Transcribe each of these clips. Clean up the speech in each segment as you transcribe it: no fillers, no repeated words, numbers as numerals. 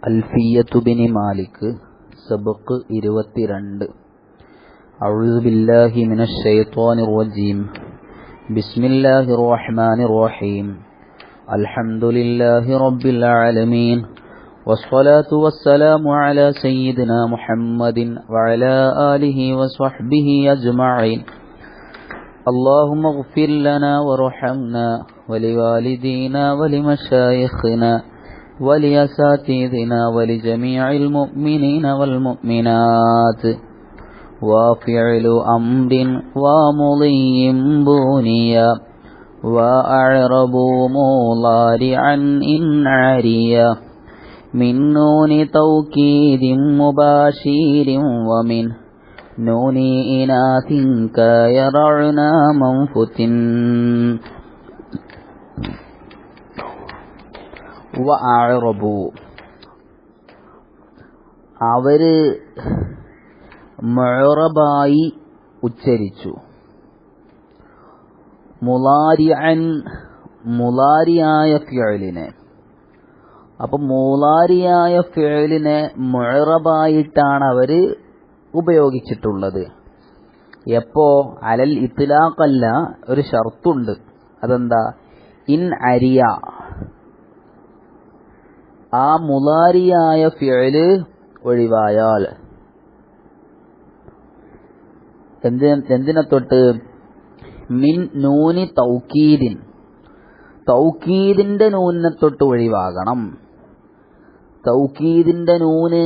അൽഫിയ്യത്തു ബിനി മാലിക് സബഖ് 22. അഊദു ബില്ലാഹി മിനശ് ശൈത്വാനിർ റജീം. ബിസ്മില്ലാഹിർ റഹ്മാനിർ റഹീം. അൽഹംദുലില്ലാഹി റബ്ബിൽ ആലമീൻ. വസ്സലാത്തു വസ്സലാമു അലാ സയ്യിദിനാ മുഹമ്മദിൻ വഅലാ ആലിഹി വസ്വഹ്ബിഹി അജ്മഈൻ. اللهم اغفر لنا وارحمنا ولوالدينا ولمشايخنا ولأساتذتنا ولجميع المؤمنين والمؤمنات. وفعل أمر ومضي بنيا وأعرب مضارعا إن عريا من نون توكيد مباشر ومن نون إناث كيرعنا منفت. വഅറബു, അവര് മുഅറബായി ഉച്ചരിച്ചു. മുളാരിഅൻ, മുളാരിയായ ഫിഅലിനെ. അപ്പം മുളാരിയായ ഫിഅലിനെ മുഅറബായിട്ടാണ് അവര് ഉപയോഗിച്ചിട്ടുള്ളത്. എപ്പോ? അലൽ ഇത്ലാഖല്ല, ഒരു ഷർത്തുണ്ട്. അതെന്താ? ഇൻ അരിയ, ആ മുളാരിയായ ഫിഅല് ഒഴിവായാൽ. എന്തിനെ തൊട്ട്? മിൻ നൂനി തൗക്കീദിൻ, തൗക്കീദിന്റെ നൂനിനെ തൊട്ട് ഒഴിവാകണം. തൗക്കീദിന്റെ നൂന്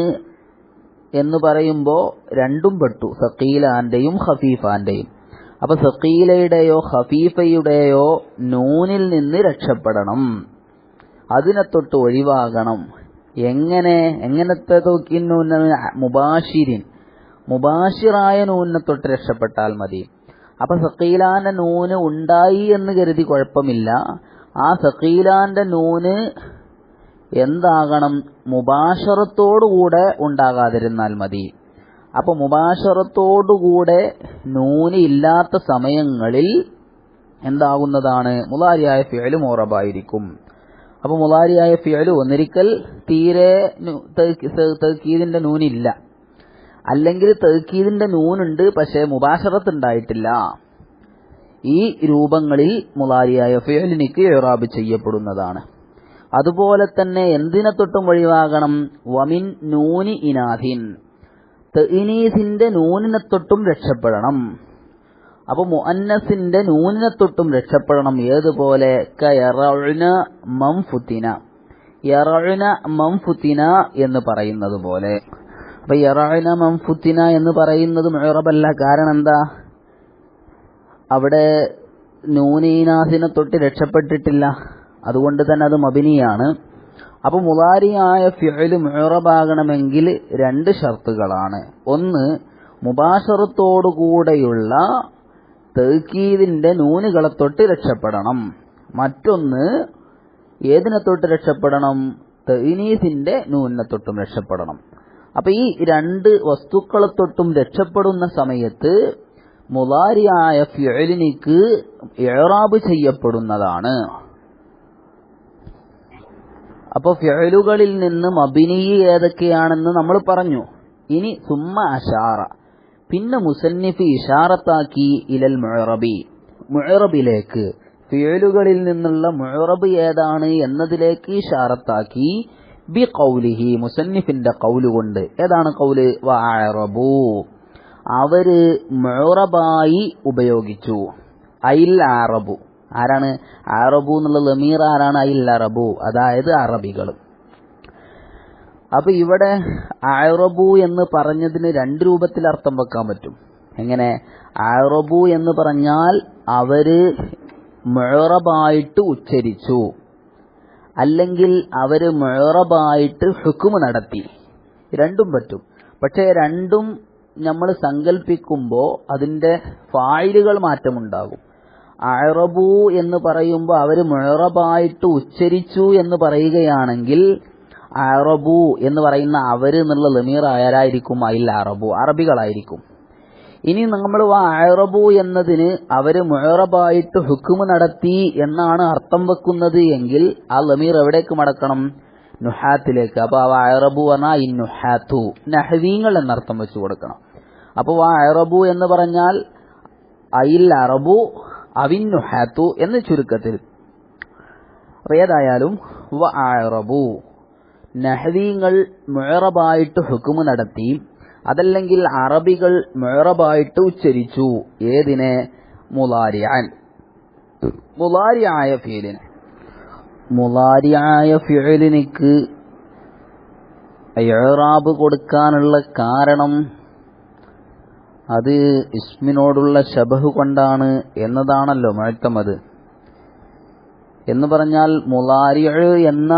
എന്ന് പറയുമ്പോൾ രണ്ടും പെട്ടു, സഖീലാന്റെയും ഖഫീഫാന്റെയും. അപ്പൊ സഖീലയുടെയോ ഖഫീഫയുടെയോ നൂനിൽ നിന്ന് രക്ഷപ്പെടണം, അതിനെ തൊട്ട് ഒഴിവാകണം. എങ്ങനത്തെ തൗക്കീൻ നൂന? മുബാഷിരിൻ, മുബാഷിറായ നൂനിനെ തൊട്ട് രക്ഷപ്പെട്ടാൽ മതി. അപ്പൊ സഖീലാന്റെ നൂന് ഉണ്ടായി എന്ന് കരുതി കുഴപ്പമില്ല. ആ സഖീലാന്റെ നൂന് എന്താകണം? മുബാഷറത്തോടുകൂടെ ഉണ്ടാകാതിരുന്നാൽ മതി. അപ്പൊ മുബാഷറത്തോടുകൂടെ നൂന് ഇല്ലാത്ത സമയങ്ങളിൽ എന്താകുന്നതാണ്? മുളാരിയായ ഫിഅല് മുഅറബായിരിക്കും. അപ്പൊ മുളാരിയായ ഫിഅല് ഒന്നിരിക്കൽ തീരെ തൗക്കീദിന്റെ നൂനില്ല, അല്ലെങ്കിൽ തൗക്കീദിന്റെ നൂനുണ്ട് പക്ഷേ മുബാഷറത്ത് ഉണ്ടായിട്ടില്ല. ഈ രൂപങ്ങളിൽ മുളാരിയായ ഫിഅലിനിക്ക് ഇഅ്റാബ് ചെയ്യപ്പെടുന്നതാണ്. അതുപോലെ തന്നെ എന്തിനെ തൊട്ടും ഒഴിവാകണം? വമിൻ നൂനി ഇനാഥിൻ, തഅനീസിന്റെ നൂനിനെ തൊട്ടും രക്ഷപ്പെടണം. അപ്പൊ മുഅന്നസിന്റെ നൂനിനെ തൊട്ടും രക്ഷപ്പെടണം. ഏതുപോലെ? കയറഉന മംഫുത്തിന, യറഉന മംഫുത്തിന എന്ന് പറയുന്നത് പോലെ. അപ്പൊ യറഉന മംഫുത്തിന എന്ന് പറയുന്നത് മുഅറബല്ല. കാരണം എന്താ? അവിടെ നൂനീനാസിനെ തൊട്ട് രക്ഷപ്പെട്ടിട്ടില്ല, അതുകൊണ്ട് തന്നെ അത് മബിനിയാണ്. അപ്പൊ മുളാരിയായ ഫിഅല് മുഅറബാകണമെങ്കിൽ രണ്ട് ഷർത്തുകളാണ്. ഒന്ന്, മുബാഷറത്തോടുകൂടെയുള്ള തൗക്കീദിന്റെ നൂനുകളെ തൊട്ട് രക്ഷപ്പെടണം. മറ്റൊന്ന്, ഏതിനെ തൊട്ട് രക്ഷപ്പെടണം? തഅനീസിന്റെ നൂനിനെ തൊട്ടും രക്ഷപ്പെടണം. അപ്പൊ ഈ രണ്ട് വസ്തുക്കളെ തൊട്ടും രക്ഷപ്പെടുന്ന സമയത്ത് മുളാരിയായ ഫിഅലിനിക്ക് ഇഅ്റാബ് ചെയ്യപ്പെടുന്നതാണ്. അപ്പൊ ഫിഅലുകളിൽ നിന്ന് മബിനി ഏതൊക്കെയാണെന്ന് നമ്മൾ പറഞ്ഞു. ഇനി സുമ്മ അശാറ, പിന്നെ മുസന്നിഫ് ഇഷാറത്താക്കി ഇലൽ മുഅറബി, മുഅറബിലേക്ക്, ഫിഅലുകളിൽ നിന്നുള്ള മുഅറബ് ഏതാണ് എന്നതിലേക്ക് ഇഷാറത്താക്കി. ബി ഖൗലിഹി, മുസന്നിഫിന്റെ ഖൗല് കൊണ്ട്. ഏതാണ് ഖൗല്? വഅറബു, അവര് മുഅറബായി ഉപയോഗിച്ചു. ഐൽ അറബു, ആരാണ്? അറബു എന്നുള്ള ലമീർ ആരാണ്? ഐൽ അറബു, അതായത് അറബികൾ. അപ്പൊ ഇവിടെ അറബു എന്ന് പറഞ്ഞതിന് രണ്ട് രൂപത്തിൽ അർത്ഥം വെക്കാൻ പറ്റും. എങ്ങനെ? അറബു എന്ന് പറഞ്ഞാൽ അവര് മുഅറബായിട്ട് ഉച്ചരിച്ചു, അല്ലെങ്കിൽ അവര് മുഅറബായിട്ട് ഹുക്മ് നടത്തി. രണ്ടും പറ്റും. പക്ഷേ രണ്ടും നമ്മൾ സങ്കല്പിക്കുമ്പോൾ അതിന്റെ ഫായിലുകൾ മാറ്റമുണ്ടാകും. അറബു എന്ന് പറയുമ്പോൾ അവര് മുഅറബായിട്ട് ഉച്ചരിച്ചു എന്ന് പറയുകയാണെങ്കിൽ അറബു എന്ന് പറയുന്ന അവര് എന്നുള്ള ലമീർ ആരായിരിക്കും? ഐൽ അറബു, അറബികളായിരിക്കും. ഇനി നമ്മൾ അഅറബു എന്നതിന് അവര് മുഅറബായിട്ട് ഹുക്മ് നടത്തി എന്നാണ് അർത്ഥം വെക്കുന്നത് എങ്കിൽ ആ ലമീർ എവിടേക്ക് മടക്കണം? നുഹാത്തിലേക്ക്. അപ്പൊ അറബു പറഞ്ഞാൽ ഇന്നുഹാത്തു, നഹ്വീങ്ങൾ എന്നർത്ഥം വെച്ചു കൊടുക്കണം. അപ്പൊ അറബു എന്ന് പറഞ്ഞാൽ അയിൽ അറബു അവിൻ നുഹാത്തു എന്ന് ചുരുക്കത്തിൽ. ഏതായാലും അറബു നഹ്വീങ്ങൾ മുഅറബായിട്ട് ഹുക്മ് നടത്തി, അതല്ലെങ്കിൽ അറബികൾ മുഅറബായിട്ട് ഉച്ചരിച്ചു. ഏതിനെ? മുളാരിഅൻ, മുളാരിആയ ഫീലിനെ. മുളാരിആയ ഫിഅലിനിക്ക് ഇഅ്റാബ് കൊടുക്കാനുള്ള കാരണം അത് ഇസ്മിനോടുള്ള ശബഹ് കൊണ്ടാണ് എന്നതാണല്ലോ മുഅ്തമദ്. എന്ന് പറഞ്ഞാൽ മുളാരിഅ് എന്ന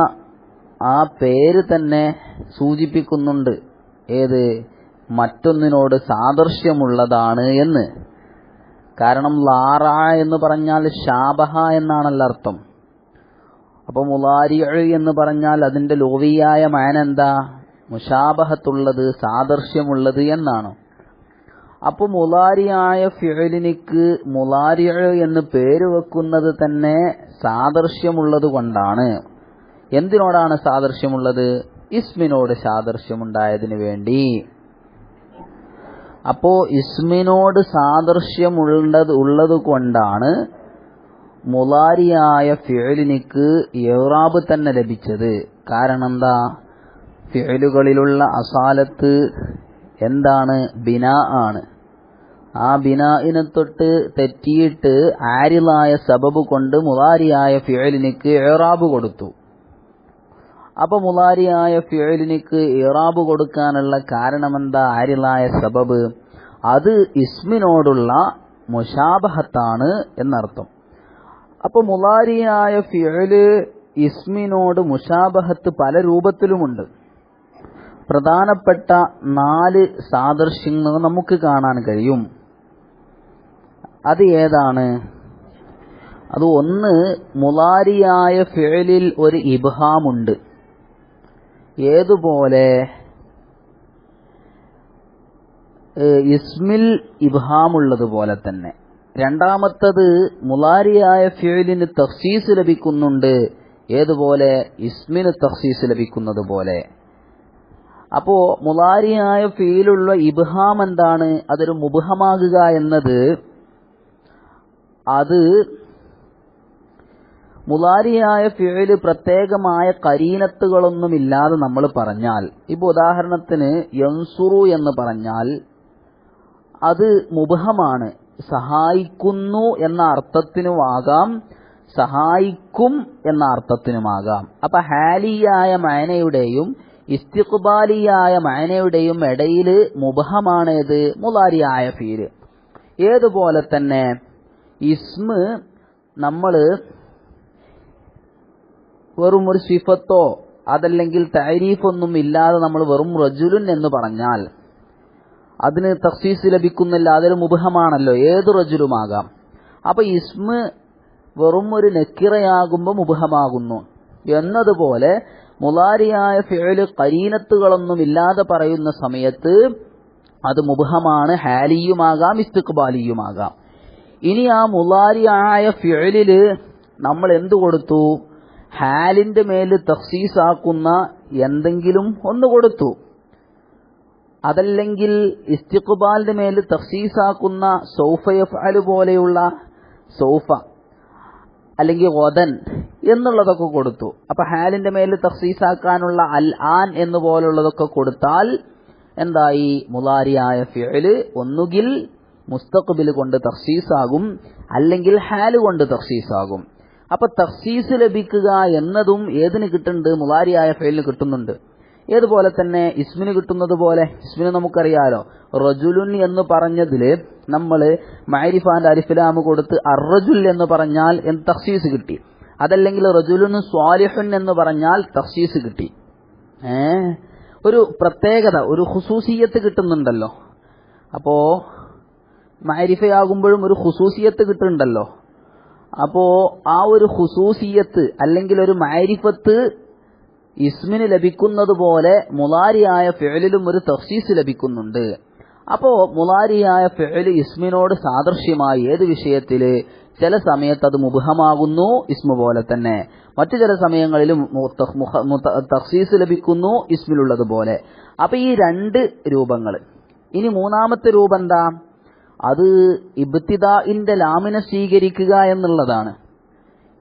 ആ പേര് തന്നെ സൂചിപ്പിക്കുന്നുണ്ട് ഏത്? മറ്റൊന്നിനോട് സാദൃശ്യമുള്ളതാണ് എന്ന്. കാരണം ലാറ എന്ന് പറഞ്ഞാൽ ഷാബഹ എന്നാണല്ലോ അർത്ഥം. അപ്പൊ മുളാരിഅ് എന്ന് പറഞ്ഞാൽ അതിന്റെ ലോവിയായ മാന എന്താ? മുഷാബഹത്തുള്ളത്, സാദൃശ്യമുള്ളത് എന്നാണ്. അപ്പൊ മുളാരിയായ ഫിഅലിനിക്ക് മുളാരിഅ് എന്ന് പേര് വെക്കുന്നത് തന്നെ സാദൃശ്യമുള്ളത് കൊണ്ടാണ്. എന്തിനോടാണ് സാദൃശ്യമുള്ളത്? ഇസ്മിനോട് സാദൃശ്യമുണ്ടായതിനു വേണ്ടി. അപ്പോ ഇസ്മിനോട് സാദൃശ്യമുള്ളത് കൊണ്ടാണ് മുളാരിയായ ഫിഅലിനിക്ക് ഇഅ്റാബ് തന്നെ ലഭിച്ചത്. കാരണം എന്താ? ഫിഅലുകളിലുള്ള അസാലത്ത് എന്താണ്? ബിനാ ആണ്. ആ ബിനാഇനെ തൊട്ട് തെറ്റിയിട്ട് ആരിലായ സബബ് കൊണ്ട് മുളാരിയായ ഫിഅലിനിക്ക് ഇഅ്റാബ് കൊടുത്തു. അപ്പൊ മുളാരിയായ ഫിഅലിനിക്ക് ഇഅ്റാബ് കൊടുക്കാനുള്ള കാരണമെന്താ? ആരിലായ സബബ്. അത് ഇസ്മിനോടുള്ള മുശാബഹത്താണ് എന്നർത്ഥം. അപ്പൊ മുളാരിയായ ഫിഅല് ഇസ്മിനോട് മുശാബഹത്ത് പല രൂപത്തിലുമുണ്ട്. പ്രധാനപ്പെട്ട 4 സാദൃശ്യങ്ങൾ നമുക്ക് കാണാൻ കഴിയും. അത് ഏതാണ്? അത് ഒന്ന്, മുളാരിയായ ഫിഅലിൽ ഒരു ഇബ്ഹാമുണ്ട്. ഏതുപോലെ ഇസ്മിൽ ഇബ്ഹാമുള്ളതുപോലെ തന്നെ. രണ്ടാമത്തത്, മുളാരിയായ ഫിഅലിന് തഖ്സീസ് ലഭിക്കുന്നുണ്ട്. ഏതുപോലെ? ഇസ്മിന് തഖ്സീസ് ലഭിക്കുന്നത് പോലെ. അപ്പോ മുളാരിയായ ഫിഅലുള്ള ഇബ്ഹാം എന്താണ്? അതൊരു മുബ്ഹമാകുക എന്നത് അത് മുളാരിയായ ഫിഅല് പ്രത്യേകമായ കരീനത്തുകളൊന്നുമില്ലാതെ നമ്മൾ പറഞ്ഞാൽ, ഇപ്പൊ ഉദാഹരണത്തിന് യൻസുറു എന്ന് പറഞ്ഞാൽ അത് മുബ്ഹമാണ്. സഹായിക്കുന്നു എന്ന അർത്ഥത്തിനുമാകാം, സഹായിക്കും എന്ന അർത്ഥത്തിനുമാകാം. അപ്പൊ ഹാലിയായ മഅനയുടെയും ഇസ്തിഖ്ബാലിയായ മഅനയുടെയും ഇടയിൽ മുബ്ഹമാണേത്? മുളാരിയായ ഫീല്. ഏതുപോലെ തന്നെ ഇസ്മ് നമ്മൾ വെറും ഒരു സിഫത്തോ അതല്ലെങ്കിൽ തഅരീഫൊന്നും ഇല്ലാതെ നമ്മൾ വെറും റജുലുൻ എന്ന് പറഞ്ഞാൽ അതിന് തഖ്സീസ് ലഭിക്കുന്നില്ല, അതൊരു മുബ്ഹമാണല്ലോ. ഏത് റജുലുമാകാം. അപ്പൊ ഇസ്മ് വെറും ഒരു നക്കിറയാകുമ്പോൾ മുബ്ഹമാകുന്നു എന്നതുപോലെ മുളാരിയായ ഫിഅല് ഖരീനത്തുകളൊന്നും ഇല്ലാതെ പറയുന്ന സമയത്ത് അത് മുബ്ഹമാണ്. ഹാലിയുമാകാം ഇസ്തിഖ്ബാലിയുമാകാം. ഇനി ആ മുളാരിയായ ഫിഅലില് നമ്മൾ എന്തു കൊടുത്തു? ഹാലിന്റെ മേല് തഖ്സീസാക്കുന്ന എന്തെങ്കിലും ഒന്ന് കൊടുത്തു. അതല്ലെങ്കിൽ ഇസ്തിഖ്ബാലിന്റെ മേല് തഖ്സീസാക്കുന്ന സൗഫ യഫ്അലു പോലെയുള്ള സൗഫ അല്ലെങ്കിൽ ഗദൻ എന്നുള്ളതൊക്കെ കൊടുത്തു. അപ്പൊ ഹാലിന്റെ മേല് തഖ്സീസാക്കാനുള്ള അൽ ആൻ എന്ന് പോലുള്ളതൊക്കെ കൊടുത്താൽ എന്തായി? മുളാരിയായ ഫിഅല് ഒന്നുകിൽ മുസ്തഖ്ബിൽ കൊണ്ട് തഖ്സീസാകും, അല്ലെങ്കിൽ ഹാല് കൊണ്ട് തഖ്സീസാകും. അപ്പൊ തഖ്സീസ് ലഭിക്കുക എന്നതും ഏതിന് കിട്ടുന്നുണ്ട്? മുളാരിയായ ഫിഅലിന് കിട്ടുന്നുണ്ട്. ഏതുപോലെ തന്നെ ഇസ്മിന് കിട്ടുന്നത് പോലെ. ഇസ്മിന് നമുക്കറിയാലോ, റജുലുൻ എന്ന് പറഞ്ഞതില് നമ്മൾ മഅരിഫാന്റെ അലിഫ്ലാം കൊടുത്ത് അർറജുൽ എന്ന് പറഞ്ഞാൽ തഖ്സീസ് കിട്ടി. അതല്ലെങ്കിൽ റജുലുൻ സ്വാലിഹുൻ എന്ന് പറഞ്ഞാൽ തഖ്സീസ് കിട്ടി. ഒരു പ്രത്യേകത, ഒരു ഖുസൂസിയത്ത് കിട്ടുന്നുണ്ടല്ലോ. അപ്പോ മഅരിഫയാകുമ്പോഴും ഒരു ഖുസൂസിയത്ത് കിട്ടുന്നുണ്ടല്ലോ. അപ്പോ ആ ഒരു ഖുസൂസിയത്ത് അല്ലെങ്കിൽ ഒരു മഅരിഫത്ത് ഇസ്മിന് ലഭിക്കുന്നത് പോലെ മുളാരിയായ ഫിഅലിലും ഒരു തഖ്സീസ് ലഭിക്കുന്നുണ്ട്. അപ്പോ മുളാരിയായ ഫിഅൽ ഇസ്മിനോട് സാദൃശ്യമായി ഏത് വിഷയത്തില്? ചില സമയത്ത് അത് മുബ്ഹമാകുന്നു ഇസ്മു പോലെ തന്നെ, മറ്റു ചില സമയങ്ങളിൽ തഖ്സീസ് ലഭിക്കുന്നു ഇസ്മിലുള്ളതുപോലെ. അപ്പൊ ഈ രണ്ട് രൂപങ്ങൾ. ഇനി മൂന്നാമത്തെ രൂപം എന്താ? അത് ഇബ്തിദാഇന്റെ ലാമിനെ സ്വീകരിക്കുക എന്നുള്ളതാണ്.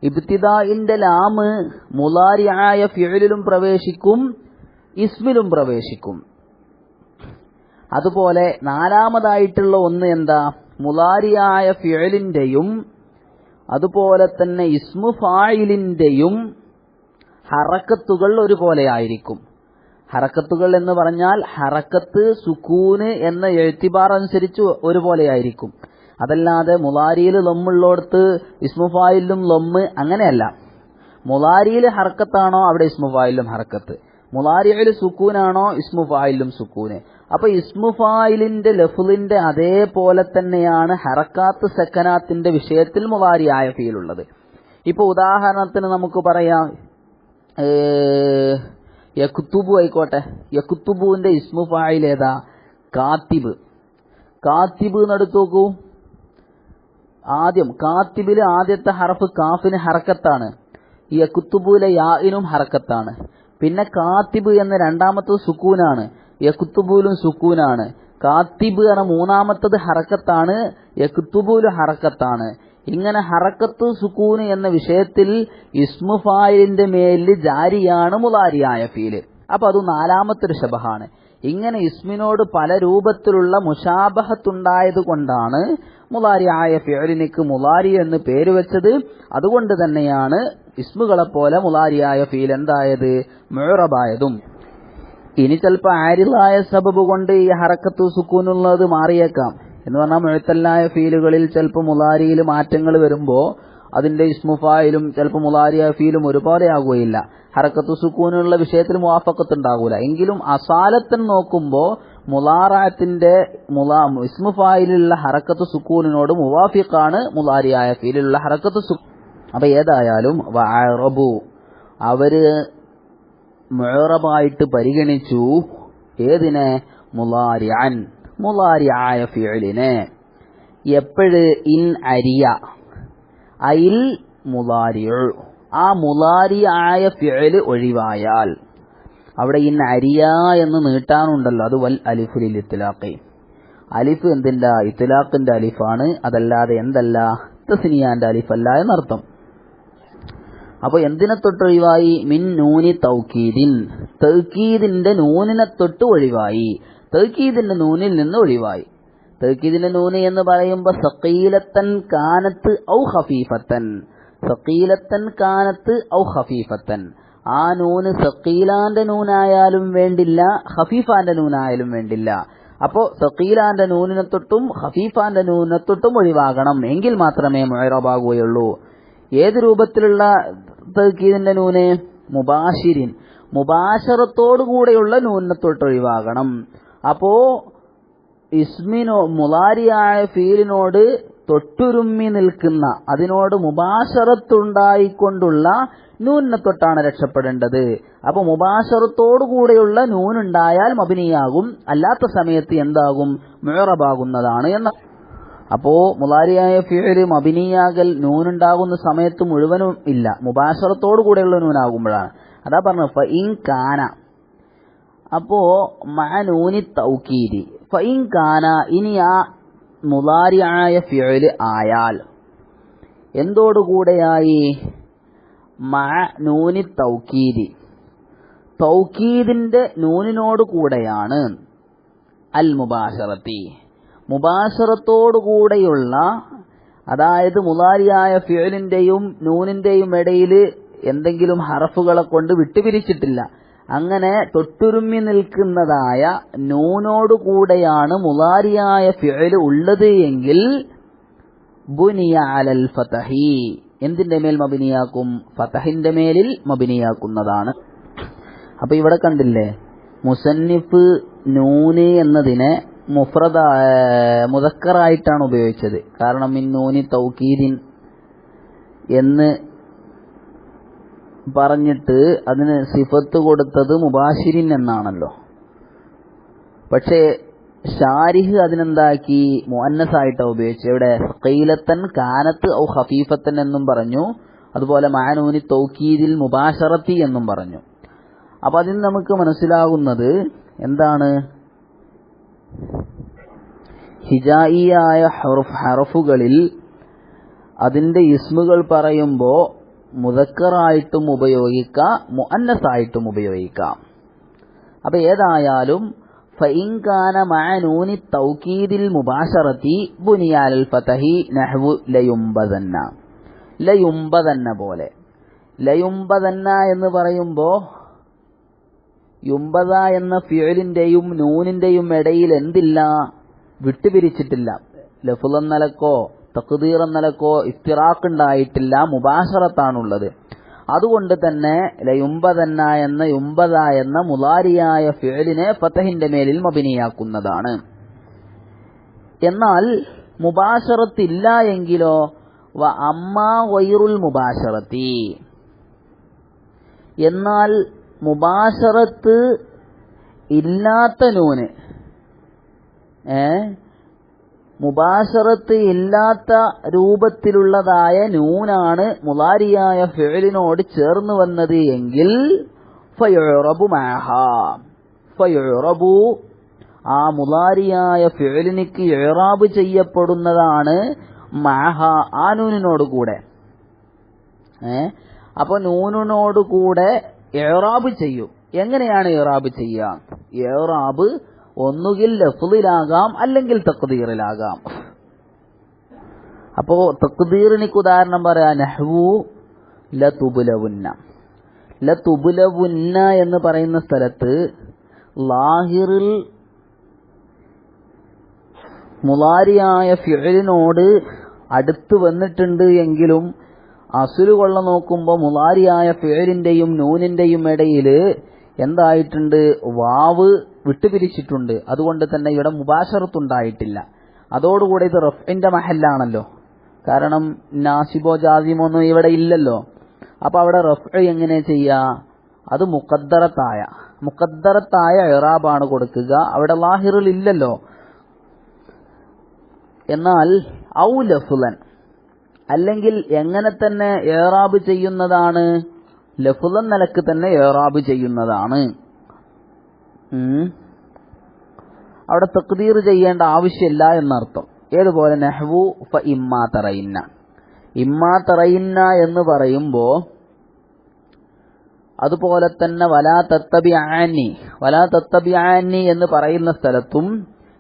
ഇബ്തിദാഇന്റെ ലാമ് മുളാരിയായ ഫിഅലിലും പ്രവേശിക്കും ഇസ്മിലും പ്രവേശിക്കും. അതുപോലെ നാലാമതായിട്ടുള്ള ഒന്ന് എന്താ? മുളാരിയായ ഫിഅലിന്റെയും അതുപോലെ തന്നെ ഇസ്മു ഫായിലിന്റെയും ഹറക്കത്തുകൾ ഒരുപോലെ ആയിരിക്കും. ഹറക്കത്തുകൾ എന്ന് പറഞ്ഞാൽ ഹറക്കത്ത് സുക്കൂന് എന്ന എഴുത്തിബാർ അനുസരിച്ച് ഒരുപോലെ ആയിരിക്കും. അതല്ലാതെ മുളാരിയിൽ ലൊമ്മുള്ളോടത്ത് ഇസ്മു ഫായിലും ലൊമ്മ് അങ്ങനെയല്ല. മുളാരിയിൽ ഹറക്കത്താണോ അവിടെ ഇസ്മു ഫായിലും ഹറക്കത്ത്, മുളാരിയിൽ സുക്കൂനാണോ ഇസ്മു ഫായിലും സുക്കൂന്. അപ്പൊ ഇസ്മു ഫായിലിന്റെ ലഫ്ളിന്റെ അതേപോലെ തന്നെയാണ് ഹറക്കാത്ത് സക്കനാത്തിന്റെ വിഷയത്തിൽ മുളാരിയായ ഫീലുള്ളത്. ഇപ്പൊ ഉദാഹരണത്തിന് നമുക്ക് പറയാം, യക്തുബു ആയിക്കോട്ടെ. യക്തുബുവിന്റെ ഇസ്മു ഫായിൽ ഏതാ? കാത്തിബ്. കാത്തിബ് എന്നെടുത്തു നോക്കൂ. ആദ്യം കാത്തിബില് ആദ്യത്തെ ഹർഫ് കാഫിന് ഹറക്കത്താണ്, യക്തുബുലെ യാഇനും ഹറക്കത്താണ്. പിന്നെ കാത്തിബ് എന്ന രണ്ടാമത്തത് സുക്കൂനാണ്, യക്തുബുലും സുക്കൂനാണ്. കാത്തിബ് എന്ന മൂന്നാമത്തത് ഹറക്കത്താണ്, യക്തുബുല് ഹറക്കത്താണ്. ഇങ്ങനെ ഹറക്കത്ത് സുക്കൂന് എന്ന വിഷയത്തിൽ ഇസ്മു ഫായിലിന്റെ മേലിൽ ജാരിയാണ് മുളാരിയായ ഫീല്. അപ്പൊ അത് നാലാമത്തൊരു ശബഹാണ്. ഇങ്ങനെ ഇസ്മിനോട് പല രൂപത്തിലുള്ള മുശാബഹത്തുണ്ടായത് കൊണ്ടാണ് മുളാരിയായ ഫിഅലിനിക്ക് മുളാരി എന്ന് പേര് വെച്ചത്. അതുകൊണ്ട് തന്നെയാണ് ഇസ്മുകളെ പോലെ മുളാരിയായ ഫീൽ എന്തായത്? മുഅറബായതും. ഇനി ചിലപ്പോൾ ആരിലായ സബബ് കൊണ്ട് ഈ ഹറക്കത്ത് സുക്കൂനുള്ളത് മാറിയേക്കാം. എന്ന് പറഞ്ഞാൽ മുഅത്തല്ലായ ഫീലുകളിൽ ചിലപ്പോൾ മുളാരിയിൽ മാറ്റങ്ങൾ വരുമ്പോൾ അതിന്റെ ഇസ്മു ഫായിലും ചിലപ്പോൾ മുളാരിയായ ഫീലും ഒരുപോലെ ആകുകയില്ല. ഹറക്കത്ത് സുക്കൂനുള്ള വിഷയത്തിൽ മുവാഫഖത്ത് ഉണ്ടാകൂല. എങ്കിലും അസാലത്തൻ നോക്കുമ്പോൾ മുളാറഅത്തിന്റെ ഇസ്മു ഫായിലുള്ള ഹറക്കത്ത് സുക്കൂനിനോട് മുവാഫിഖാണ് മുളാരിയായ ഫീലുള്ള ഹറക്കത്ത് സുക്കൂൻ. അപ്പൊ ഏതായാലും വഅറബു അവര് മുഅറബായിട്ട് പരിഗണിച്ചു ഏതിനെ? മുളാരിഅൻ, മുളാരിയായ ഫിഅലിനെ. എപ്പോഴ്? ഇൻ അരിയ അയിൽ മുളാരിഉ, ആ മുളാരിയായ ഫിഅൽ ഒഴിവായാൽ. അവിടെ ഇൻ അരിയ എന്ന് നീട്ടാനുണ്ടല്ലോ, അത് വൽ അലിഫുൽ ഇത്ലാഖി. അലിഫ് എന്തില്ല? ഇത്ലാഖിന്റെ അലിഫാണ്, അതല്ലാതെ എന്തല്ല? തസ്നിയാന്റെ അലിഫല്ല എന്നർത്ഥം. അപ്പൊ എന്തിനെ തൊട്ട് ഒഴിവായി? മിൻ നൂനി തൗക്കീദിൻ, തൗക്കീദിന്റെ നൂനിനെ തൊട്ട് ഒഴിവായി. തൗക്കീദിന്റെ നൂനിൽ നിന്ന് ഒഴിവായി. തൗക്കീദിന്റെ നൂന് എന്ന് പറയുമ്പോൾ സഖീലത്തൻ കാനത്ത് ഔ ഖഫീഫത്തൻ, സഖീലത്തൻ കാനത്ത് ഔ ഖഫീഫത്തൻ. ആ നൂന് സഖീലാന്റെ നൂനായാലും വേണ്ടില്ല, ഖഫീഫാന്റെ നൂനായാലും വേണ്ടില്ല. അപ്പോ സഖീലാന്റെ നൂനിനെ തൊട്ടും ഖഫീഫാന്റെ നൂനിനെ തൊട്ടും ഒഴിവാകണം. എങ്കിൽ മാത്രമേ മുഅറബാകുകയുള്ളൂ. ഏത് രൂപത്തിലുള്ള തൗക്കീദിന്റെ നൂന്? മുബാശിരിൻ, മുബാശറത്തോടു കൂടെയുള്ള നൂനിനെ തൊട്ട് ഒഴിവാകണം. അപ്പോ ഇസ്മിനോ മുളാരിയായ ഫീലിനോട് തൊട്ടുരുമ്മി നിൽക്കുന്ന, അതിനോട് മുബാശറത്തുണ്ടായിക്കൊണ്ടുള്ള നൂനിനെ തൊട്ടാണ് രക്ഷപ്പെടേണ്ടത്. അപ്പൊ മുബാശറത്തോടു കൂടെയുള്ള നൂനുണ്ടായാൽ മബ്നിയാകും, അല്ലാത്ത സമയത്ത് എന്താകും? മുഅറബാകുന്നതാണ് എന്ന്. അപ്പോ മുളാരിയായ ഫിഅല് മബ്നിയാകൽ നൂനുണ്ടാകുന്ന സമയത്ത് മുഴുവനും ഇല്ല, മുബാശറത്തോടു കൂടെയുള്ള നൂനാകുമ്പോഴാണ്. അതാ പറഞ്ഞു ഫഇൻ കാന. അപ്പോ മഅ നൂനി തൗക്കീദി, ഫഇൻ കാന, ഇനി ആ മുളാരിയായ ഫിഅല് ആയാൽ എന്തോടുകൂടെയായി? മഅ നൂനി തൗക്കീദി, തൗക്കീദിന്റെ നൂനിനോട് കൂടെയാണ്. അൽ മുബാശറത്തി, മുബാശറത്തോടുകൂടെയുള്ള, അതായത് മുളാരിയായ ഫിഅലിന്റെയും നൂനിന്റെയും ഇടയിൽ എന്തെങ്കിലും ഹറഫുകളെ കൊണ്ട് വിട്ടുപിരിച്ചിട്ടില്ല, അങ്ങനെ തൊട്ടുരുമ്മി നിൽക്കുന്നതായ നൂനോടുകൂടെയാണ് മുളാരിയായ ഫിഅൽ ഉള്ളത് എങ്കിൽ ബുനിയ അലൽ ഫതഹി, എന്തിന്റെ മേൽ മബ്നിയാക്കും? ഫതഹിന്റെ മേലിൽ മബ്നിയാക്കുന്നതാണ്. അപ്പൊ ഇവിടെ കണ്ടില്ലേ, മുസന്നിഫ് നൂന് എന്നതിനെ മുദക്കറായിട്ടാണ് ഉപയോഗിച്ചത്. കാരണം മിൻ നൂനി തൗക്കീദിൻ എന്ന് പറഞ്ഞിട്ട് അതിന് സിഫത്ത് കൊടുത്തത് മുബാശിരിൻ എന്നാണല്ലോ. പക്ഷേ ഷാരിഹ് അതിനെന്താക്കി മുഅന്നസായിട്ടാ ഉപയോഗിച്ചു. എവിടെ? സഖീലത്തൻ കാനത്ത് ഔ ഖഫീഫത്തൻ എന്നും പറഞ്ഞു, അതുപോലെ മഅനൂനി തൗക്കീദിൽ മുബാശറത്തി എന്നും പറഞ്ഞു. അപ്പൊ അതിന് നമുക്ക് മനസ്സിലാകുന്നത് എന്താണ്? ഹിജായിയായ ഹറഫുകളിൽ അതിന്റെ ഇസ്മുകൾ പറയുമ്പോൾ മുദക്കറായിട്ടും ഉപയോഗിക്കാം, മുഅന്നസായിട്ടും ഉപയോഗിക്കാം. അപ്പൊ ഏതായാലും ഫഇൻ കാന മഅനൂനി തൗക്കീദിൽ മുബാശറത്തി ബുനിയാൽ ഫതഹി നഹ്വു ലയുംബദന്ന. ലയുംബദന്ന പോലെ. ലയുംബദന്ന എന്ന് പറയുമ്പോൾ യുംബദ എന്ന ഫിഅലിന്റെയും നൂനിന്റെയും ഇടയിൽ എന്തില്ല? വിട്ടുപിരിച്ചിട്ടില്ല. ലഫ്ള് എന്നലക്കോ തഖ്ദീർ എന്നലക്കോ ഇഫ്തിറാഖ് ഉണ്ടായിട്ടില്ല, മുബാശറത്താണുള്ളത്. അതുകൊണ്ട് തന്നെ ലയുംബദന്ന എന്ന യുംബദ എന്ന മുളാരിയായ ഫിഅലിനെ ഫതഹിന്റെ മേലിൽ മബ്നിയാക്കുന്നതാണ്. എന്നാൽ മുബാശറത്തില്ല എങ്കിലോ വ അമ്മാ ഗൈറുൽ മുബാശറത്തി, എന്നാൽ മുബാശറത്ത് ഇല്ലാത്ത നൂന്, മുബാശറത്ത് ഇല്ലാത്ത രൂപത്തിലുള്ളതായ നൂനാണ് മുളാരിയായ ഫിഅലിനോട് ചേർന്ന് വന്നത് എങ്കിൽ ഫയുറബു മഅഹാ, ഫയുറബു ആ മുളാരിയായ ഫിഅലിനിക്ക് ഇഅ്റാബ് ചെയ്യപ്പെടുന്നതാണ് മഅഹാ ആ നൂനിനോട് കൂടെ. അപ്പൊ നൂനിനോട് കൂടെ ഇഅ്റാബ് ചെയ്യും. എങ്ങനെയാണ് ഇഅ്റാബ് ചെയ്യുക? ഇഅ്റാബ് ഒന്നുകിൽ ലഫ്ളിലാകാം അല്ലെങ്കിൽ തഖ്ദീറിലാകാം. അപ്പോ തഖ്ദീറിനിക്ക് ഉദാഹരണം പറയാം, നഹ്വു ലതുബ്ലവുന്ന. ലതുബ്ലവുന്ന എന്ന് പറയുന്ന സ്ഥലത്ത് ലാഹിറിൽ മുളാരിയായ ഫിഅലിനോട് അടുത്ത് വന്നിട്ടുണ്ട് എങ്കിലും അസ്ലു കൊള്ള നോക്കുമ്പോൾ മുളാരിയായ ഫിഅലിന്റെയും നൂനിന്റെയും ഇടയിൽ എന്തായിട്ടുണ്ട്? വാവ് വിട്ടുപിരിച്ചിട്ടുണ്ട്. അതുകൊണ്ട് തന്നെ ഇവിടെ മുബാശറത്ത് ഉണ്ടായിട്ടില്ല. അതോടുകൂടെ ഇത് റഫ്ഇന്റെ മഹല്ലാണല്ലോ, കാരണം നാസിബോ ജാസിമോ ഒന്നും ഇവിടെ ഇല്ലല്ലോ. അപ്പൊ അവിടെ റഫ്ഇ എങ്ങനെ ചെയ്യാ? അത് മുഖദ്ദറത്തായ ഇറാബാണ് കൊടുക്കുക, അവിടെ ലാഹിറിൽ ഇല്ലല്ലോ. എന്നാൽ ഔ ലഫ്ളൻ, അല്ലെങ്കിൽ എങ്ങനെ തന്നെ ഇറാബ് ചെയ്യുന്നതാണ്? ലഫ്ളൻ നിലക്ക് തന്നെ ഇറാബ് ചെയ്യുന്നതാണ്. അവിടെ തഖ്ദീർ ചെയ്യേണ്ട ആവശ്യമില്ല എന്നർത്ഥം. ഏതുപോലെ നഹ്വു ഫ ഇമ്മാ തറയിന്ന. ഇമ്മാ തറയിന്ന എന്ന് പറയുമ്പോ അതുപോലെ തന്നെ വലാ തത്തബിഅനി, വലാ തത്തബിഅനി എന്ന് പറയുന്ന സ്ഥലത്തും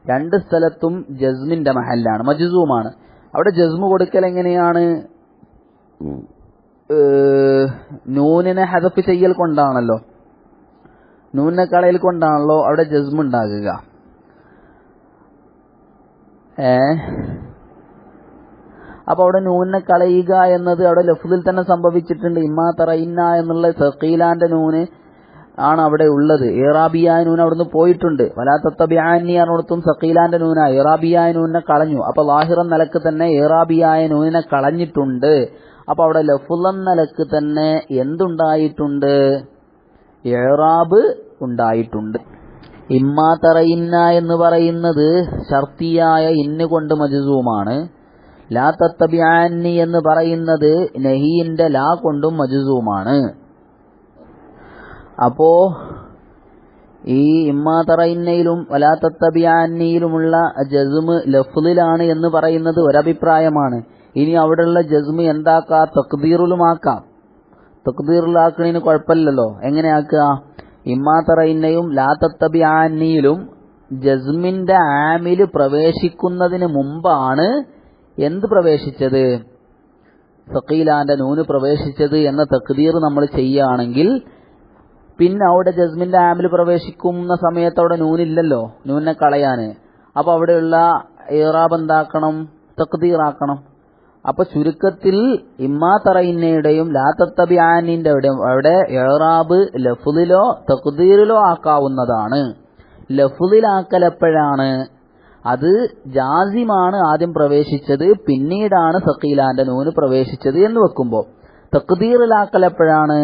രണ്ട് സ്ഥലത്തും ജസ്മിന്റെ മഹല്ലാണ്, മജ്സൂമാണ്. അവിടെ ജസ്മു കൊടുക്കൽ എങ്ങനെയാണ്? നൂനിനെ ഹദഫ് ചെയ്യൽ കൊണ്ടാണല്ലോ, നൂനിനെ കളയൽ കൊണ്ടാണല്ലോ അവിടെ ജസ്മു ഉണ്ടാകുക. അപ്പൊ അവിടെ നൂനിനെ കളയുക എന്നത് അവിടെ ലഫ്ളിൽ തന്നെ സംഭവിച്ചിട്ടുണ്ട്. ഇമ്മാ തറയിന്ന എന്നുള്ള സഖീലാന്റെ നൂന് ആണ് അവിടെ ഉള്ളത്. ഇറാബിയായ നൂൻ അവിടുന്ന് പോയിട്ടുണ്ട്. വലാ തത്തബിഅനി അറിനോടത്തും സഖീലാന്റെ നൂന ഇറാബിയായ നൂനിനെ കളഞ്ഞു. അപ്പൊ ലാഹിറൻ നിലക്ക് തന്നെ ഇറാബിയായ നൂനിനെ കളഞ്ഞിട്ടുണ്ട്. അപ്പൊ അവിടെ ലഫ്ളൻ നിലക്ക് തന്നെ എന്തുണ്ടായിട്ടുണ്ട്? ഇറാബ് ഉണ്ടായിട്ടുണ്ട്. ഇമ്മാ തറയിന്ന എന്ന് പറയുന്നത് ഷർത്തിയായ ഇന്ന് കൊണ്ട് മജ്സൂമാണ്. ലാ തത്തബിഅനി എന്ന് പറയുന്നത് നഹിയിന്റെ ലാ കൊണ്ടും മജ്സൂമാണ്. അപ്പോ ഈ ഇമ്മാ തറയിന്നയിലും വലാ തത്തബിഅനിയിലുമുള്ള ജസ്മ് ലഫ്ളിലാണ് എന്ന് പറയുന്നത് ഒരഭിപ്രായമാണ്. ഇനി അവിടെയുള്ള ജസ്മ് എന്താക്കാം? തഖ്ദീറിലുമാക്കാം. തഖ്ദീറിലാക്കണതിന് കുഴപ്പമില്ലല്ലോ. എങ്ങനെ ആക്കുക? ഇമ്മാ തറയിന്നയും ലാ തത്തബിഅനിയിലും ജസ്മിന്റെ ആമില് പ്രവേശിക്കുന്നതിന് മുമ്പാണ് എന്ത് പ്രവേശിച്ചത്? സഖീലാന്റെ നൂന് പ്രവേശിച്ചത് എന്ന തഖ്ദീർ നമ്മൾ ചെയ്യുകയാണെങ്കിൽ പിന്നെ അവിടെ ജസ്മിന്റെ ആമിൽ പ്രവേശിക്കുന്ന സമയത്ത് അവിടെ നൂനില്ലല്ലോ, നൂനെ കളയാന്. അപ്പൊ അവിടെയുള്ള ഇറാബ് എന്താക്കണം? തഖ്ദീറാക്കണം. അപ്പൊ ചുരുക്കത്തിൽ ഇമ്മാ തറയിന്നയുടെയും ലാ തത്തബിഅനിന്റെ അവിടെ ഇറാബ് ലഫ്ളിലോ തഖ്ദീറിലോ ആക്കാവുന്നതാണ്. ലഫ്ളിലാക്കൽ എപ്പോഴാണ്? അത് ജാസിമാണ് ആദ്യം പ്രവേശിച്ചത്, പിന്നീടാണ് സഖീലാന്റെ നൂന് പ്രവേശിച്ചത് എന്ന് വെക്കുമ്പോ. തഖ്ദീറിലാക്കൽ എപ്പോഴാണ്?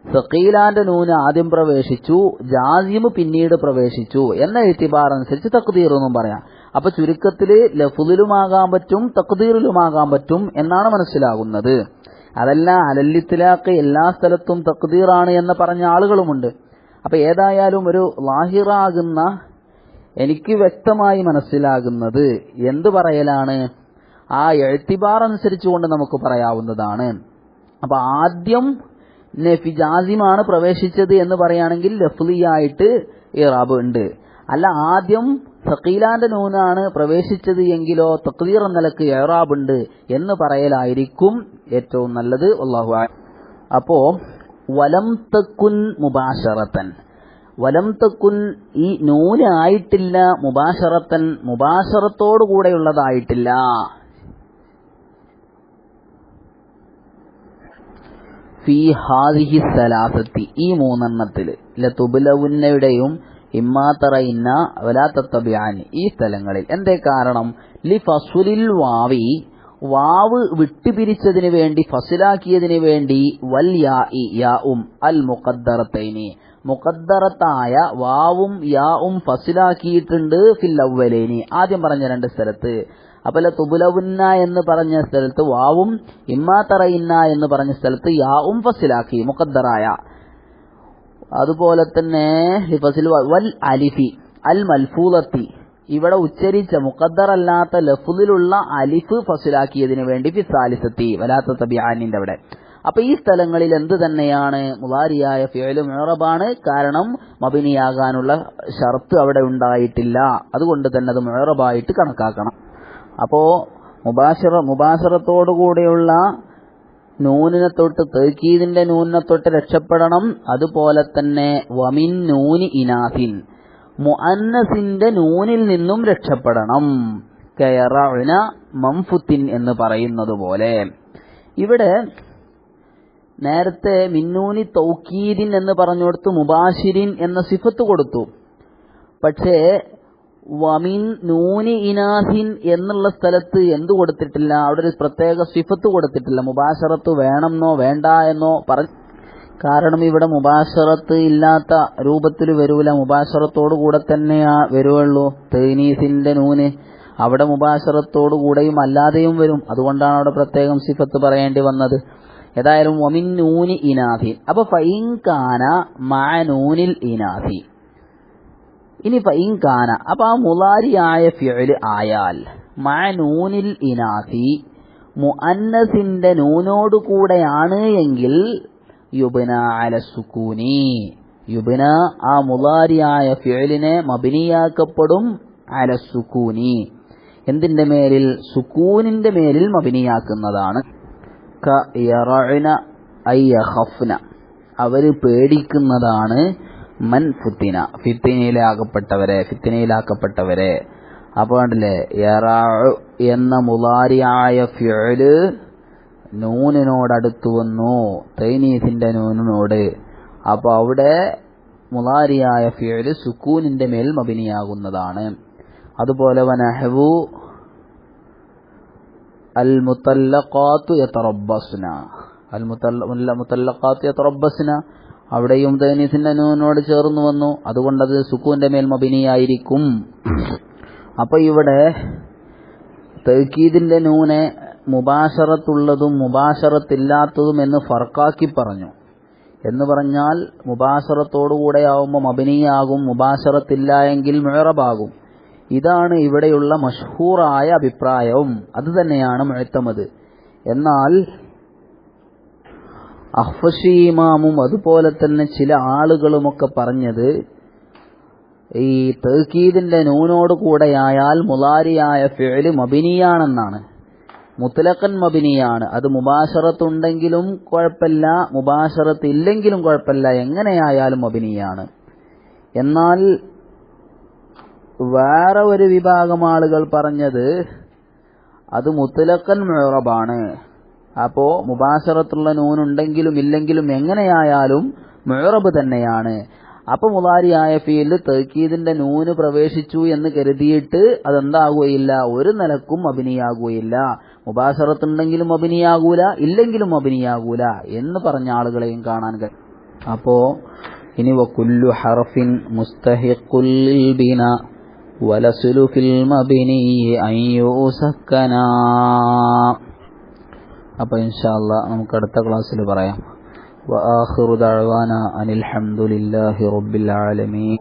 സഖീലാന്റെ നൂന് ആദ്യം പ്രവേശിച്ചു, ജാസിമ് പിന്നീട് പ്രവേശിച്ചു എന്ന ഇത്തിബാർ അനുസരിച്ച് തഖ്ദീർ എന്നും പറയാം. അപ്പൊ ചുരുക്കത്തില് ലഫ്ളിലുമാകാൻ പറ്റും തഖ്ദീറിലുമാകാൻ പറ്റും എന്നാണ് മനസ്സിലാകുന്നത്. അതല്ല അലൽ ഇത്ലാഖ് എല്ലാ സ്ഥലത്തും തഖ്ദീറാണ് എന്ന് പറഞ്ഞ ആളുകളുമുണ്ട്. അപ്പൊ ഏതായാലും ഒരു ലാഹിറാകുന്ന എനിക്ക് വ്യക്തമായി മനസ്സിലാകുന്നത് എന്ത് പറയലാണ്, ആ എഴുത്തിബാർ അനുസരിച്ചുകൊണ്ട് നമുക്ക് പറയാവുന്നതാണ്. അപ്പൊ ആദ്യം നഫി ജാസിമാണ് പ്രവേശിച്ചത് എന്ന് പറയുകയാണെങ്കിൽ ലഫ്ലിയായിട്ട് ഇറാബ് ഉണ്ട്. അല്ല ആദ്യം സഖീലാന്റെ നൂനാണ് പ്രവേശിച്ചത് എങ്കിലോ തഖ്ദീർ എന്ന നിലക്ക് ഇറാബ് ഉണ്ട് എന്ന് പറയലായിരിക്കും ഏറ്റവും നല്ലത്. അല്ലാഹു അഅലം. അപ്പോ വലം തക്കുൻ മുബാശറത്തൻ, വലം തക്കുൻ ഈ നൂന് ആയിട്ടില്ല മുബാശറത്തൻ, മുബാശറത്തോടു കൂടെയുള്ളതായിട്ടില്ല. ഫീ ഹാദിഹി സലാസത്തി ഈ മൂന്നെണ്ണത്തില് ലതുബ്ലവുന്നയുടെയും ഇമ്മാ തറയിന്ന വലാ തത്തബിഅൻ ഈ സ്ഥലങ്ങളിൽ. എന്തേ കാരണം? ലി ഫസ്ലിൽ വാവി വാവ് വിട്ടുപിരിച്ചതിന് വേണ്ടി ഫസിലാക്കിയതിന് വേണ്ടി വൽ യാഇ യാഉം അൽ മുഖദ്ദറത്തൈനി മുഖദ്ദറത്തായ വാവും യാഉം ഫസിലാക്കിയിട്ടുണ്ട് ഫിൽ അവ്വലൈനി ആദ്യം പറഞ്ഞ രണ്ട് സ്ഥലത്ത്. അപ്പോൾ തുബുലവുന്ന എന്ന് പറഞ്ഞ സ്ഥലത്ത് വാവും ഇമ്മാ തറയിന്ന എന്ന് പറഞ്ഞ സ്ഥലത്ത് യാഉം ഫസിലാക്കി മുഖദ്ദറായ. അതുപോലെ തന്നെ വൽ അലിഫി അൽ മൽഫൂലത്തി ഇവിടെ ഉച്ചരിച്ച മുഖദ്ദറല്ലാത്ത ലഫ്ളിലുള്ള അലിഫ് ഫസിലാക്കിയതിന് വേണ്ടി ഫി സാലിസത്തി വലാത്ത തബിആനിന്റെ അവിടെ. അപ്പൊ ഈ സ്ഥലങ്ങളിൽ എന്ത് തന്നെയാണ് മുളാരിയായ ഫിഅൽ മുഅറബാണ്. കാരണം മബനിയാകാനുള്ള ഷർത്ത് അവിടെ ഉണ്ടായിട്ടില്ല. അതുകൊണ്ട് തന്നെ അത് മുഅറബായിട്ട് കണക്കാക്കണം. അപ്പോ മുബാശറത്തോടുകൂടിയുള്ള നൂനിനെ തൊട്ട് തൗക്കീദിന്റെ നൂനിനെ തൊട്ട് രക്ഷപ്പെടണം. അതുപോലെ തന്നെ വമിൻ നൂനി ഇനാസിൻ മുഅന്നസിന്റെ നൂനിൽ നിന്നും രക്ഷപ്പെടണം. കയറഅന മംഫുത്തിൻ എന്ന് പറയുന്നത് പോലെ ഇവിടെ നേരത്തെ മിന്നൂനി തൗക്കീദിൻ എന്ന് പറഞ്ഞുകൊടുത്ത് മുബാശിരിൻ എന്ന സിഫത്ത് കൊടുത്തു. പക്ഷേ വമിൻ നൂനി ഇനാസിൻ എന്നുള്ള സ്ഥലത്ത് എന്ത് കൊടുത്തിട്ടില്ല? അവിടെ ഒരു പ്രത്യേക സിഫത്ത് കൊടുത്തിട്ടില്ല. മുബാശറത്ത് വേണമെന്നോ വേണ്ട എന്നോ പറഞ്ഞു. കാരണം ഇവിടെ മുബാശറത്ത് ഇല്ലാത്ത രൂപത്തിൽ വരൂല, മുബാശറത്തോടു കൂടെ തന്നെ വരുവുള്ളൂ. തൈനീസിന്റെ നൂന് അവിടെ മുബാശറത്തോടു കൂടെയും അല്ലാതെയും വരും. അതുകൊണ്ടാണ് അവിടെ പ്രത്യേകം സിഫത്ത് പറയേണ്ടി വന്നത്. ഏതായാലും വമിൻ നൂനി ഇനാസി. അപ്പൊ ഫൈൻ കാന മാ നൂനിൽ ഇനാസി. ഇനി ഫൈൻ കാന അപ്പൊ ആ മുളാരിയായ ഫിഅല് ആയാൽ മാ നൂനിൽ ഇനാസി മുഅന്നസിന്റെ നൂനോട് കൂടെയാണ് എങ്കിൽ യുബ്ന അല സുകൂനി യുബ്ന ആ മുളാരിയായ ഫിഅലിനെ മബ്നിയാക്കപ്പെടും അല സുകൂനി എന്തിന്റെ മേലിൽ? സുകൂനിന്റെ മേലിൽ മബ്നിയാക്കുന്നതാണ്. യറഅന ഐ യഖഫ്ന അവര് പേടിക്കുന്നതാണ്. മൻ ഫുത്തിന ഫിത്തിനയിലാക്കപ്പെട്ടവരെ. അപ്പോൾ കണ്ടില്ലേ യറഉ എന്ന മുളാരിയായ ഫിഅല് നൂനിനോടടുത്തു വന്നു, തൈനീസിന്റെ നൂനിനോട്. അപ്പൊ അവിടെ മുളാരിയായ ഫിഅല് സുക്കൂനിന്റെ മേൽ മബ്നിയാകുന്നതാണ്. അതുപോലെ വനഹവു അൽ മുതല്ലഖാത്തു യതറബ്ബസ്ന അൽ മുതല്ലഖാത്തു യതറബ്ബസ്ന അവിടെയും തൈനീസിന്റെ നൂനോട് ചേർന്ന് വന്നു. അതുകൊണ്ടത് സുക്കൂന്റെ മേൽ മബ്നിയായിരിക്കും. അപ്പൊ ഇവിടെ തൗക്കീദിന്റെ നൂനെ മുബാശറത്തുള്ളതും മുബാശറത്തില്ലാത്തതും എന്ന് ഫർക്കാക്കി പറഞ്ഞു. എന്ന് പറഞ്ഞാൽ മുബാശറത്തോടുകൂടെയാവുമ്പോൾ മബ്നിയാകും, മുബാശറത്തില്ല എങ്കിൽ മുഅറബാകും. ഇതാണ് ഇവിടെയുള്ള മഷ്ഹൂറായ അഭിപ്രായവും അത് തന്നെയാണ് മുഅ്തമദ്. എന്നാൽ അഖ്ഫശി ഇമാമും അതുപോലെ തന്നെ ചില ആളുകളുമൊക്കെ പറഞ്ഞത് ഈ തൗക്കീദിന്റെ നൂനോട് കൂടെയായാൽ മുളാരിയായ ഫിഅല് മബ്നിയാണെന്നാണ്. മുത്ലഖൻ മബ്നിയാണ്. അത് മുബാശറത്തുണ്ടെങ്കിലും കുഴപ്പമില്ല, മുബാശറത്ത് ഇല്ലെങ്കിലും കുഴപ്പമില്ല, എങ്ങനെയായാലും മബ്നിയാണ്. എന്നാൽ വേറെ ഒരു വിഭാഗം ആളുകൾ പറഞ്ഞത് അത് മുത്ലഖൻ മുഅറബാണ്. അപ്പോ മുബാശറത്തുള്ള നൂനുണ്ടെങ്കിലും ഇല്ലെങ്കിലും എങ്ങനെയായാലും മുഅറബ് തന്നെയാണ്. അപ്പൊ മുളാരിയായ ഫീൽഡ് തൗക്കീദിന്റെ നൂന് പ്രവേശിച്ചു എന്ന് കരുതിയിട്ട് അതെന്താകുകയില്ല, ഒരു നിലക്കും മബ്നിയാകുകയില്ല. മുബാശറത്തുണ്ടെങ്കിലും മബ്നിയാകൂല, ഇല്ലെങ്കിലും മബ്നിയാകൂല എന്ന് പറഞ്ഞ ആളുകളെയും കാണാൻ കഴിയും. അപ്പോ ഇനി വകുല്ലു ഹർഫിൻ മുസ്തഹിഖുൽ ലിൽ ബിനാ വലസ്ലു ഫിൽ മബ്നി അൻ യുസക്കന. അപ്പോൾ ഇൻഷാ അല്ലാഹ് നമുക്ക് അടുത്ത ക്ലാസ്സിൽ പറയാം. വആഖിറു ദഅവാന അനിൽ ഹംദുലില്ലാഹി റബ്ബിൽ ആലമീൻ.